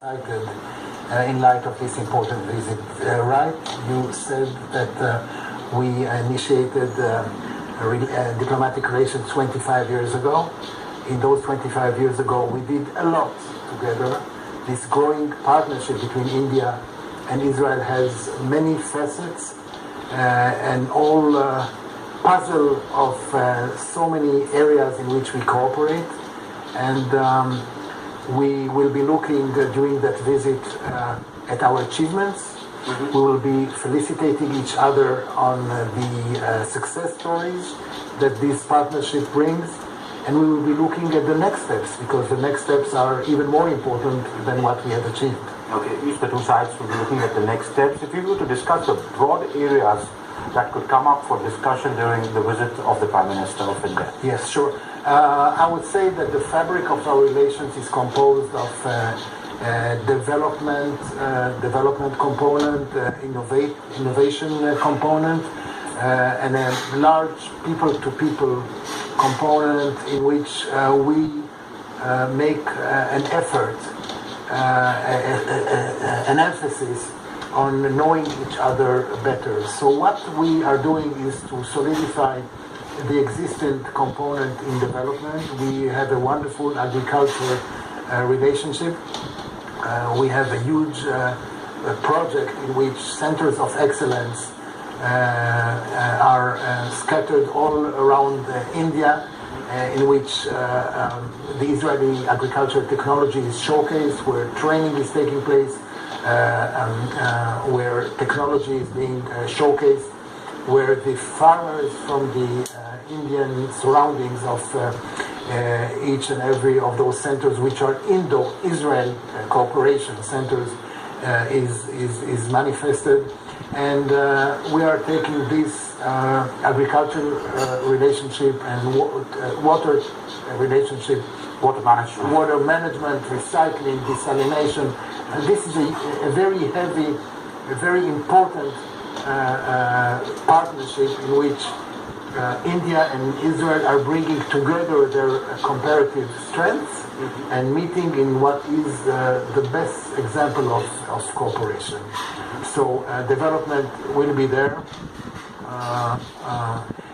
excited in light of this important visit. Right, you said that we initiated diplomatic relations 25 years ago. In those 25 years ago, we did a lot together. This growing partnership between India and Israel has many facets and all puzzle of so many areas in which we cooperate. And we will be looking during that visit at our achievements. We will be felicitating each other on the success stories that this partnership brings. And we will be looking at the next steps, because the next steps are even more important than what we have achieved. Okay, each the two sides will be looking at the next steps. If you were to discuss the broad areas that could come up for discussion during the visit of the Prime Minister of India. Yes, sure. I would say that the fabric of our relations is composed of development component, innovation component, and a large people-to-people component in which we make an effort, an emphasis on knowing each other better. So what we are doing is to solidify the existing component in development. We have a wonderful agriculture relationship. We have a huge project in which centers of excellence are scattered all around India, in which the Israeli agricultural technology is showcased, where training is taking place, where technology is being showcased, where the farmers from the Indian surroundings of each and every of those centers, which are Indo-Israel cooperation centers, is manifested. And we are taking this agricultural relationship and water relationship, water management, recycling, desalination. And this is a very heavy, a very important partnership in which India and Israel are bringing together their comparative strengths and meeting in what is the best example of cooperation. So development will be there.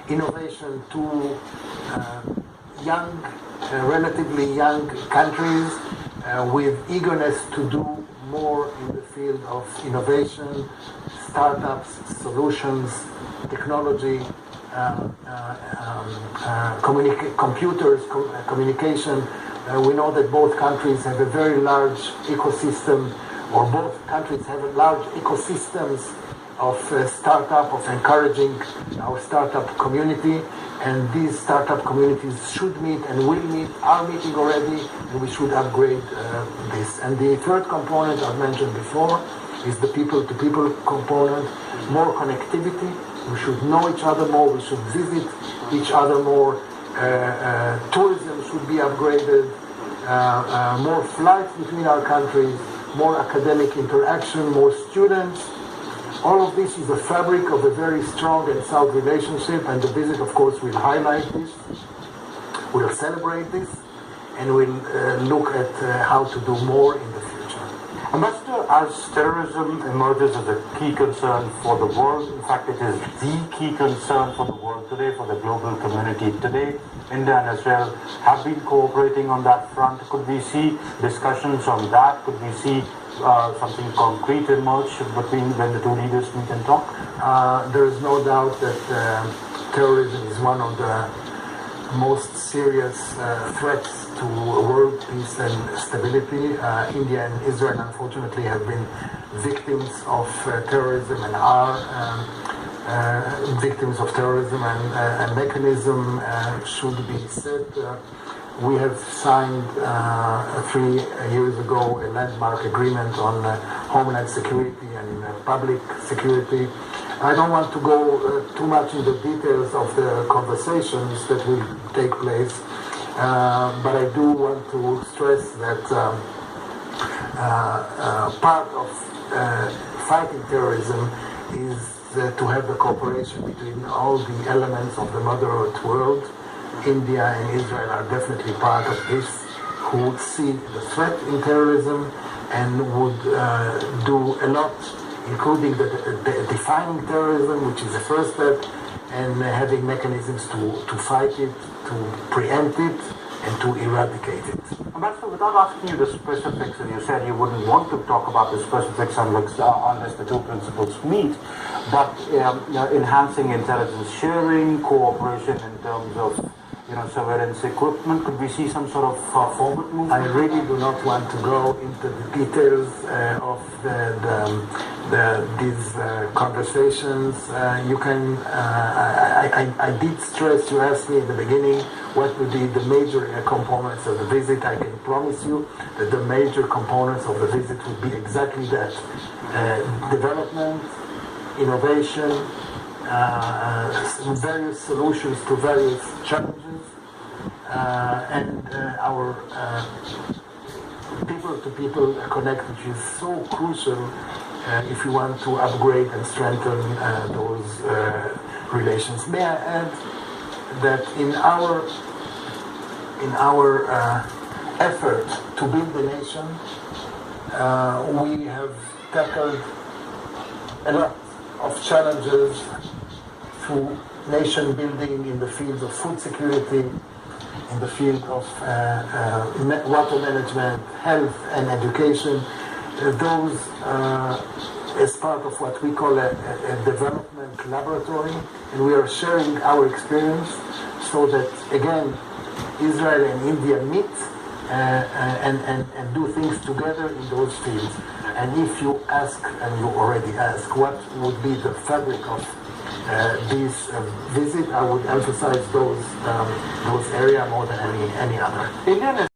Innovation to young, relatively young countries with eagerness to do more in the field of innovation, startups, solutions, technology, computers, communication. We know that both countries have a very large ecosystem, or both countries have large ecosystems of startup, of encouraging our startup community, and these startup communities should meet and will meet, are meeting already, and we should upgrade this. And the third component I've mentioned before is the people-to-people component, more connectivity. We should know each other more, we should visit each other more, tourism should be upgraded, more flights between our countries, more academic interaction, more students. All of this is the fabric of a very strong and sound relationship, and the visit, of course, will highlight this, will celebrate this, and will look at how to do more in the future. Ambassador, as terrorism emerges as a key concern for the world, in fact it is the key concern for the world today, for the global community today, India and Israel have been cooperating on that front. Could we see discussions on that? Could we see something concrete emerge between when the two leaders meet and talk? There is no doubt that terrorism is one of the most serious threats to world peace and stability. India and Israel, unfortunately, have been victims of terrorism and are victims of terrorism, and a mechanism should be set. We have signed 3 years ago a landmark agreement on homeland security and public security. I don't want to go too much into the details of the conversations that will take place, but I do want to stress that part of fighting terrorism is to have the cooperation between all the elements of the Mother Earth world. India and Israel are definitely part of this, who see the threat in terrorism, and would do a lot, including the defining terrorism, which is the first step, and having mechanisms to fight it, to preempt it, and to eradicate it. Ambassador, without asking you the specifics, and you said you wouldn't want to talk about the specifics unless the two principles meet, but enhancing intelligence sharing, cooperation in terms of surveillance equipment, could we see some sort of forward movement? I really do not want to go into the details of these conversations. I did stress, you asked me in the beginning, what would be the major components of the visit. I can promise you that the major components of the visit would be exactly that. Development, innovation, various solutions to various challenges, and our people-to-people connect, which is so crucial if you want to upgrade and strengthen those relations. May I add that in our effort to build the nation, we have tackled a lot of challenges through nation building in the field of food security, in the field of water management, health and education. Those as part of what we call a development laboratory, and we are sharing our experience so that, again, Israel and India meet and do things together in those fields. And if you ask, and you already ask, what would be the fabric of this visit, I would emphasize those areas more than any other.